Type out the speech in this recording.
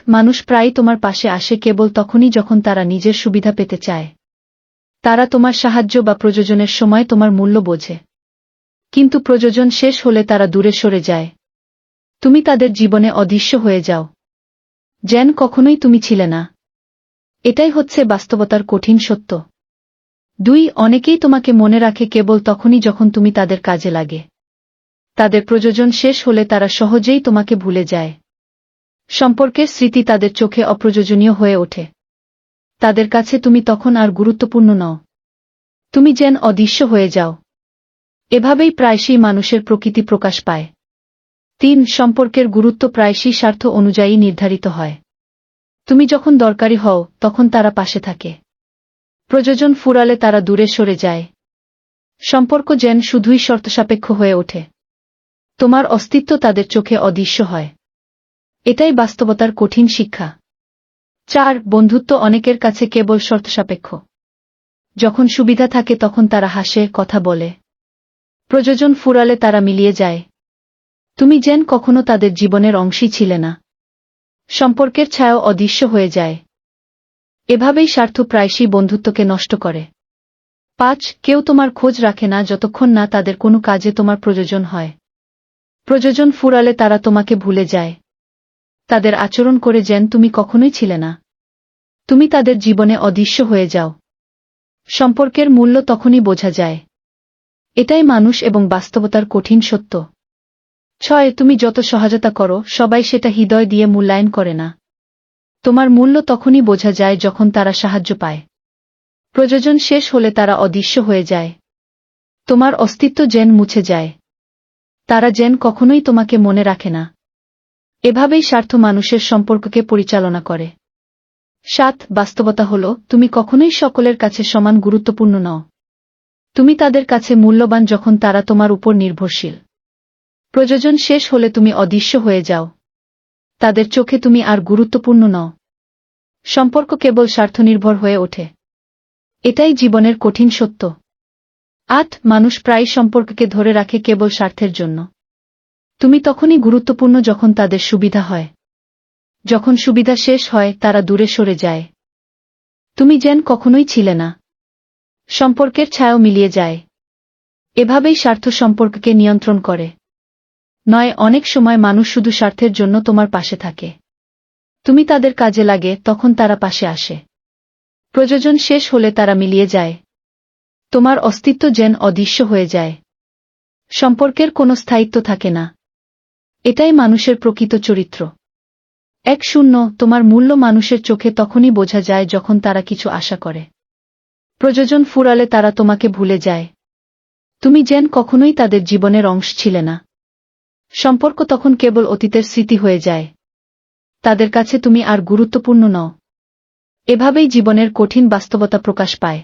মানুষ প্রায়ই তোমার পাশে আসে কেবল তখনই যখন তারা নিজের সুবিধা পেতে চায়। তারা তোমার সাহায্য বা প্রয়োজনের সময় তোমার মূল্য বোঝে, কিন্তু প্রয়োজন শেষ হলে তারা দূরে সরে যায়। তুমি তাদের জীবনে অদৃশ্য হয়ে যাও, যেন কখনোই তুমি ছিলে না। এটাই হচ্ছে বাস্তবতার কঠিন সত্য। অনেকেই তোমাকে মনে রাখে কেবল তখনই যখন তুমি তাদের কাজে লাগে। তাদের প্রয়োজন শেষ হলে তারা সহজেই তোমাকে ভুলে যায়। সম্পর্কের স্মৃতি তাদের চোখে অপ্রয়োজনীয় হয়ে ওঠে। তাদের কাছে তুমি তখন আর গুরুত্বপূর্ণ নও। তুমি যেন অদৃশ্য হয়ে যাও। এভাবেই প্রায়শই মানুষের প্রকৃতি প্রকাশ পায়। সম্পর্কের গুরুত্ব প্রায়শই স্বার্থ অনুযায়ী নির্ধারিত হয়। তুমি যখন দরকারি হও তখন তারা পাশে থাকে। প্রয়োজন ফুরালে তারা দূরে সরে যায়। সম্পর্ক যেন শুধুই শর্তসাপেক্ষ হয়ে ওঠে। তোমার অস্তিত্ব তাদের চোখে অদৃশ্য হয়। এটাই বাস্তবতার কঠিন শিক্ষা। বন্ধুত্ব অনেকের কাছে কেবল শর্তসাপেক্ষ। যখন সুবিধা থাকে তখন তারা হাসে, কথা বলে। প্রয়োজন ফুরালে তারা মিলিয়ে যায়। তুমি যেন কখনো তাদের জীবনের অংশই ছিলে না। সম্পর্কের ছায়াও অদৃশ্য হয়ে যায়। এভাবেই স্বার্থ প্রায়শই বন্ধুত্বকে নষ্ট করে। কেউ তোমার খোঁজ রাখে না যতক্ষণ না তাদের কোনো কাজে তোমার প্রয়োজন হয়। প্রয়োজন ফুরালে তারা তোমাকে ভুলে যায়। তাদের আচরণ করে যেন তুমি কখনোই ছিলে না। তুমি তাদের জীবনে অদৃশ্য হয়ে যাও। সম্পর্কের মূল্য তখনই বোঝা যায়। এটাই মানুষ এবং বাস্তবতার কঠিন সত্য। তুমি যত সহায়তা করো সবাই সেটা হৃদয় দিয়ে মূল্যায়ন করে না। তোমার মূল্য তখনই বোঝা যায় যখন তারা সাহায্য পায়। প্রয়োজন শেষ হলে তারা অদৃশ্য হয়ে যায়। তোমার অস্তিত্ব যেন মুছে যায়। তারা যেন কখনোই তোমাকে মনে রাখে না। এভাবেই স্বার্থ মানুষের সম্পর্ককে পরিচালনা করে। বাস্তবতা হল তুমি কখনোই সকলের কাছে সমান গুরুত্বপূর্ণ নও। তুমি তাদের কাছে মূল্যবান যখন তারা তোমার উপর নির্ভরশীল। প্রয়োজন শেষ হলে তুমি অদৃশ্য হয়ে যাও। তাদের চোখে তুমি আর গুরুত্বপূর্ণ নও। সম্পর্ক কেবল স্বার্থনির্ভর হয়ে ওঠে। এটাই জীবনের কঠিন সত্য। মানুষ প্রায় সম্পর্ককে ধরে রাখে কেবল স্বার্থের জন্য। তুমি তখনই গুরুত্বপূর্ণ যখন তাদের সুবিধা হয়। যখন সুবিধা শেষ হয় তারা দূরে সরে যায়। তুমি যেন কখনোই ছিলে না। সম্পর্কের ছায়াও মিলিয়ে যায়। এভাবেই স্বার্থ সম্পর্ককে নিয়ন্ত্রণ করে। অনেক সময় মানুষ শুধু স্বার্থের জন্য তোমার পাশে থাকে। তুমি তাদের কাজে লাগে তখন তারা পাশে আসে। প্রয়োজন শেষ হলে তারা মিলিয়ে যায়। তোমার অস্তিত্ব যেন অদৃশ্য হয়ে যায়। সম্পর্কের কোনো স্থায়িত্ব থাকে না। এটাই মানুষের প্রকৃত চরিত্র। তোমার মূল্য মানুষের চোখে তখনই বোঝা যায় যখন তারা কিছু আশা করে। প্রয়োজন ফুরালে তারা তোমাকে ভুলে যায়। তুমি যেন কখনোই তাদের জীবনের অংশ ছিলে না। সম্পর্ক তখন কেবল অতীতের স্মৃতি হয়ে যায়। তাদের কাছে তুমি আর গুরুত্বপূর্ণ নও। এভাবেই জীবনের কঠিন বাস্তবতা প্রকাশ পায়।